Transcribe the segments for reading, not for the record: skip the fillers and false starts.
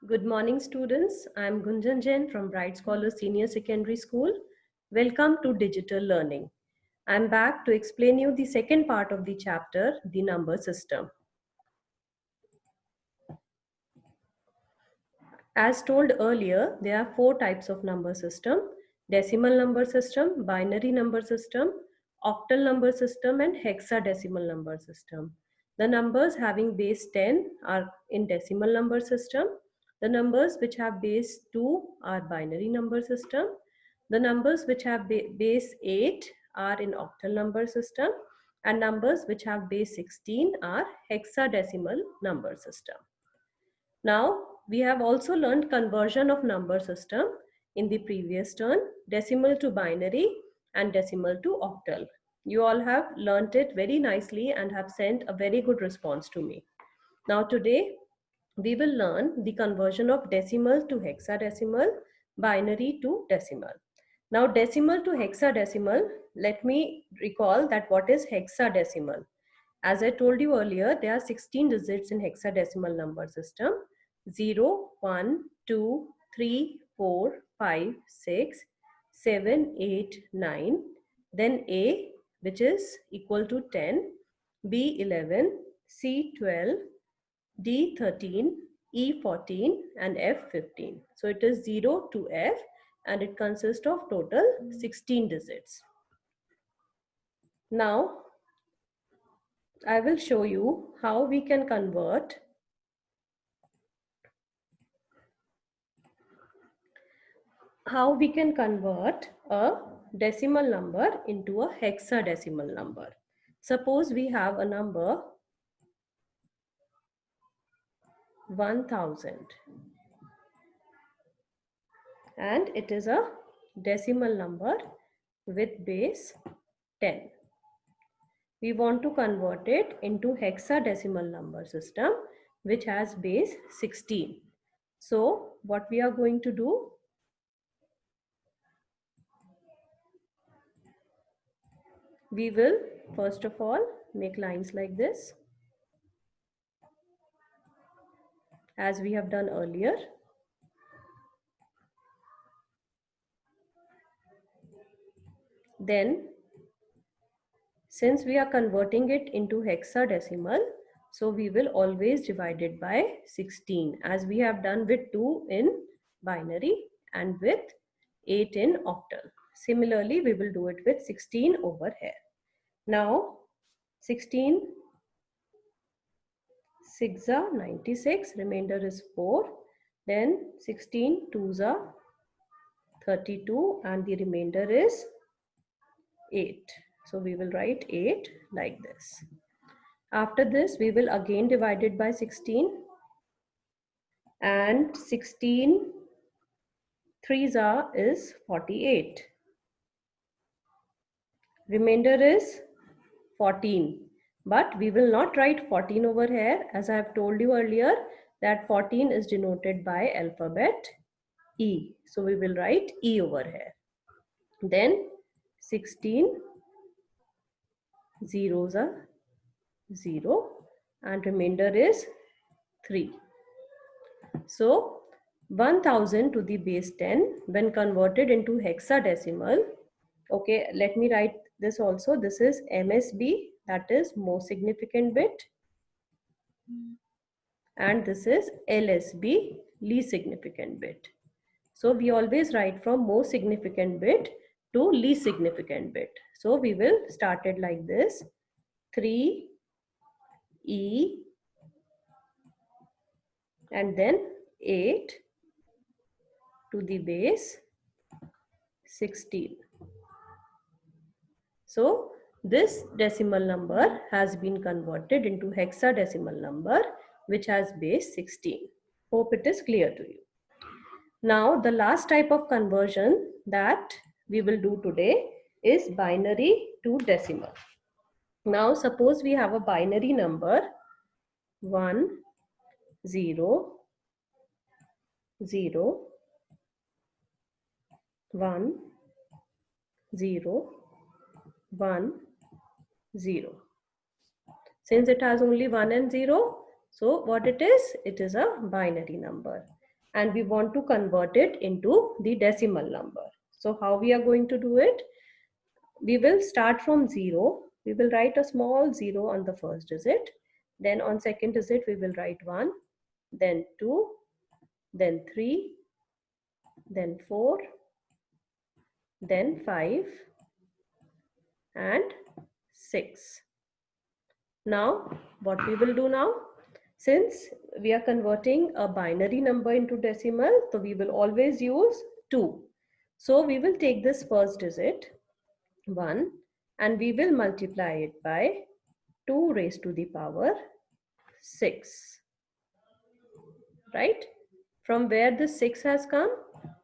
Good morning, students. I am Gunjan Jain from Bright Scholar Senior Secondary School. Welcome to Digital Learning. I am back to explain you the second part of the chapter, the number system. As told earlier, there are four types of number system: decimal number system, binary number system, octal number system, and hexadecimal number system. The numbers having base 10 are in decimal number system. The numbers which have base 2 are binary number system. The numbers which have base 8 are in octal number system, and numbers which have base 16 are hexadecimal number system. Now, we have also learned conversion of number system in the previous turn, decimal to binary and decimal to octal. You all have learnt it very nicely and have sent a very good response to me. Now today, we will learn the conversion of decimal to hexadecimal, binary to decimal. Now decimal to hexadecimal, let me recall that what is hexadecimal. As I told you earlier, there are 16 digits in hexadecimal number system: 0, 1, 2, 3, 4, 5, 6, 7, 8, 9. Then A, which is equal to 10, B 11, C 12, D 13, E 14, and F 15. So it is 0 to F and it consists of total 16 digits. Now I will show you how we can convert a decimal number into a hexadecimal number. Suppose we have a number 1000 and it is a decimal number with base 10. We want to convert it into hexadecimal number system which has base 16. So what we are going to do, we will first of all make lines like this as we have done earlier. Then since we are converting it into hexadecimal, so we will always divide it by 16 as we have done with 2 in binary and with 8 in octal. Similarly, we will do it with 16 over here. Now 16 6 are 96, remainder is 4. Then 16 2s are 32 and the remainder is 8. So we will write 8 like this. After this, we will again divide it by 16 and 16 3s are is 48. Remainder is 14. But we will not write 14 over here as I have told you earlier that 14 is denoted by alphabet E. So we will write E over here. Then 16 zeros are 0 and remainder is 3. So 1000 to the base 10 when converted into hexadecimal. Okay, let me write this also. This is MSB, that is most significant bit, and this is LSB, least significant bit. So we always write from most significant bit to least significant bit. So we will start it like this: 3 E and then 8 to the base 16. So this decimal number has been converted into hexadecimal number which has base 16. Hope it is clear to you. Now the last type of conversion that we will do today is binary to decimal. Now suppose we have a binary number 1 0 0 1 0 1 0. Since it has only 1 and 0, so what it is a binary number. and we want to convert it into the decimal number. So how we are going to do it? We will start from 0. We will write a small 0 on the first digit. Then on second digit, we will write 1, then 2, then 3, then 4, then 5, and 6. Now, what we will do now? Since we are converting a binary number into decimal, so we will always use 2. So we will take this first digit, 1, and we will multiply it by 2 raised to the power 6. Right? From where this 6 has come?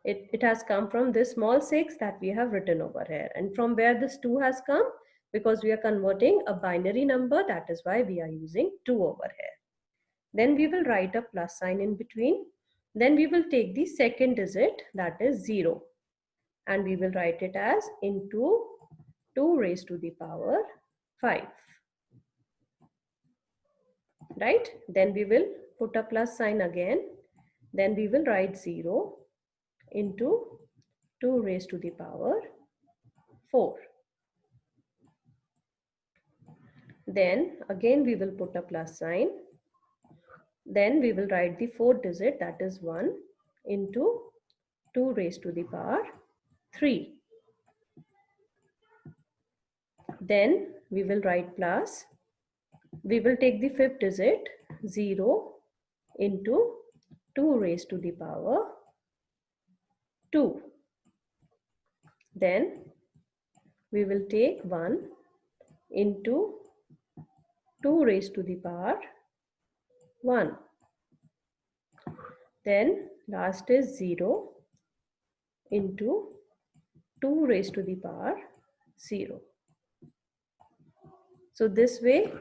It has come from this small 6 that we have written over here. And from where this 2 has come? Because we are converting a binary number, that is why we are using 2 over here. Then we will write a plus sign in between. Then we will take the second digit, that is 0. And we will write it as into 2 raised to the power 5. Right? Then we will put a plus sign again. Then we will write 0 into 2 raised to the power 4. Then again we will put a plus sign. Then we will write the fourth digit, that is 1, into 2 raised to the power 3. Then we will write plus. We will take the fifth digit, 0, into 2 raised to the power 2. Then we will take 1 into 2 raised to the power 1. Then last is 0 into 2 raised to the power 0. So this way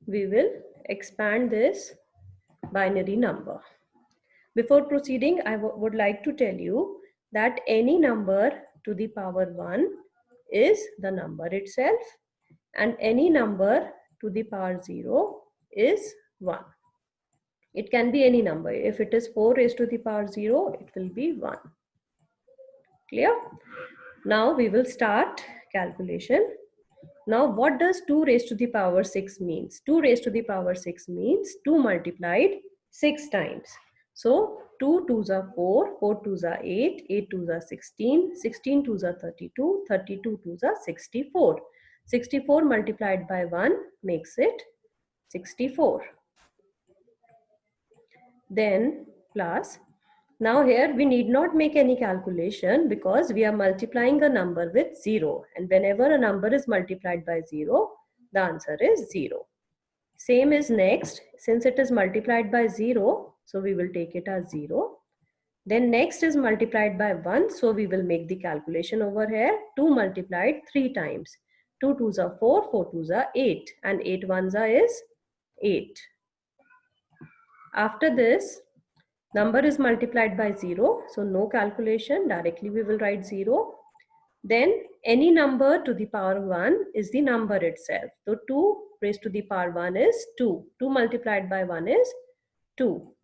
we will expand this binary number. Before proceeding, I would like to tell you that any number to the power 1 is the number itself, and any number to the power 0 is 1. It can be any number. If it is 4 raised to the power 0, it will be 1. Clear? Now we will start calculation. Now what does 2 raised to the power 6 means? 2 raised to the power 6 means 2 multiplied 6 times. So 2 2s are 4, 4 2s are 8, 8 2s are 16, 16 2s are 32, 32 2s are 64. 64 multiplied by 1 makes it 64. Then plus. Now here we need not make any calculation because we are multiplying a number with 0. And whenever a number is multiplied by 0, the answer is 0. Same is next. Since it is multiplied by 0, so we will take it as 0. Then next is multiplied by 1. So we will make the calculation over here. 2 multiplied 3 times. 2 2s are 4, 4 2s are 8. And 8 1s are is 8. After this, number is multiplied by 0. So no calculation. Directly we will write 0. Then any number to the power 1 is the number itself. So 2 raised to the power 1 is 2. 2 multiplied by 1 is 2.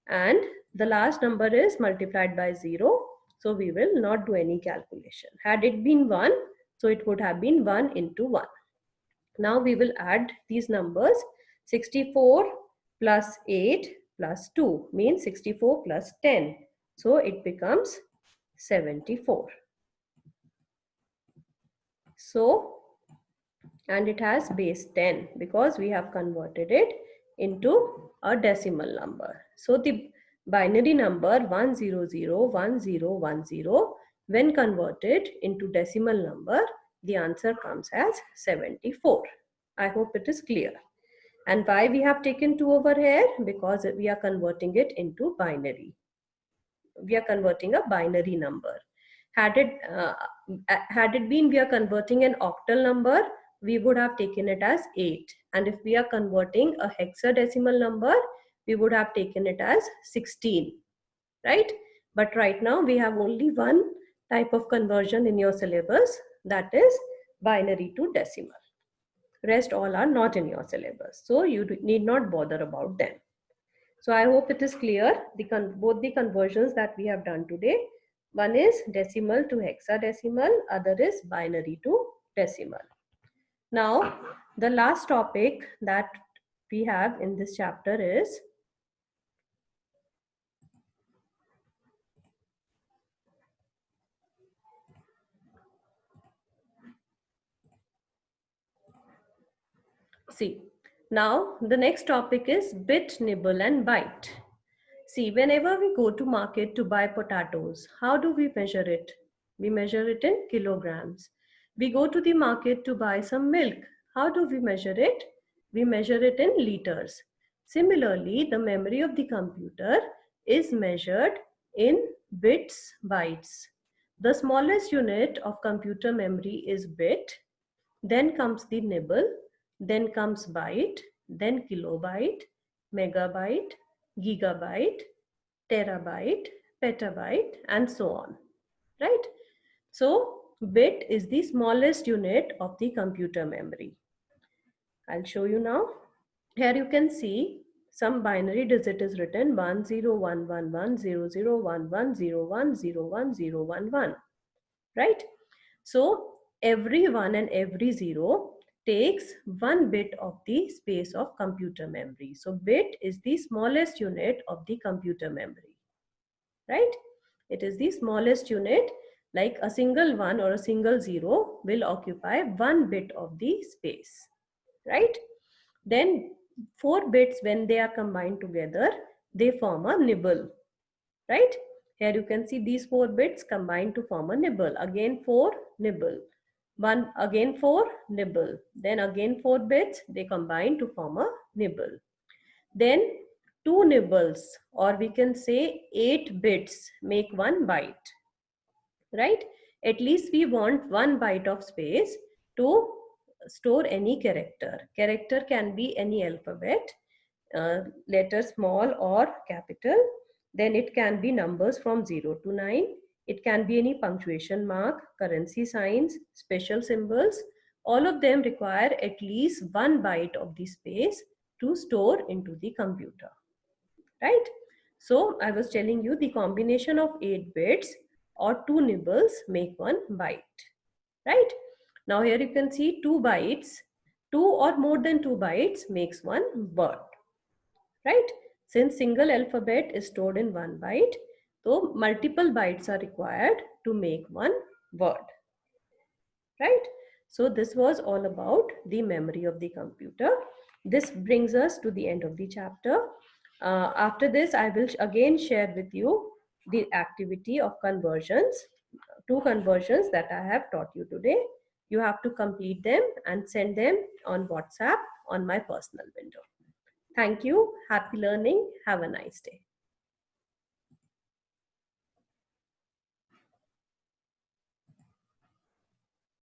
And the last number is multiplied by 0. So we will not do any calculation. Had it been 1, so it would have been 1 into 1. Now we will add these numbers. 64 plus 8 plus 2 means 64 plus 10. So it becomes 74. So, and it has base 10 because we have converted it into a decimal number. So the binary number 1001010, when converted into decimal number, the answer comes as 74. I hope it is clear. And why we have taken 2 over here? Because we are converting it into binary. We are converting a binary number. Had it been we are converting an octal number, we would have taken it as 8. And if we are converting a hexadecimal number, we would have taken it as 16. Right? But right now we have only one type of conversion in your syllabus, that is binary to decimal. Rest all are not in your syllabus. So you need not bother about them. So I hope it is clear, both the conversions that we have done today. One is decimal to hexadecimal, other is binary to decimal. Now, the last topic that we have in this chapter is see. Now, the next topic is bit, nibble, and bite. See, whenever we go to market to buy potatoes, how do we measure it? We measure it in kilograms. We go to the market to buy some milk. How do we measure it? We measure it in liters. Similarly, the memory of the computer is measured in bits, bytes. The smallest unit of computer memory is bit, then comes the nibble, then comes byte, then kilobyte, megabyte, gigabyte, terabyte, petabyte, and so on, right? So bit is the smallest unit of the computer memory. I'll show you now. Here you can see some binary digit is written 101100110110101011, right? So every 1 and every 0 takes 1 bit of the space of computer memory. So bit is the smallest unit of the computer memory, right? It is the smallest unit, like a single 1 or a single 0 will occupy 1 bit of the space, right? Then 4 bits, when they are combined together, they form a nibble, right? Here you can see these 4 bits combined to form a nibble. Again 4 nibble, 1 again 4 nibble, then again 4 bits, they combine to form a nibble. Then 2 nibbles, or we can say 8 bits, make 1 byte, right? At least we want 1 byte of space to store any character. Character can be any alphabet, letter small or capital. Then it can be numbers from 0 to 9. It can be any punctuation mark, currency signs, special symbols. All of them require at least 1 byte of the space to store into the computer, right? So I was telling you the combination of 8 bits or 2 nibbles make 1 byte, right? Now here you can see 2 bytes, 2 or more than 2 bytes makes 1 word, right? Since single alphabet is stored in 1 byte, so multiple bytes are required to make 1 word, right? So this was all about the memory of the computer. This brings us to the end of the chapter. After this, I will again share with you the activity of conversions, 2 conversions that I have taught you today. You have to complete them and send them on WhatsApp on my personal window. Thank you. Happy learning. Have a nice day.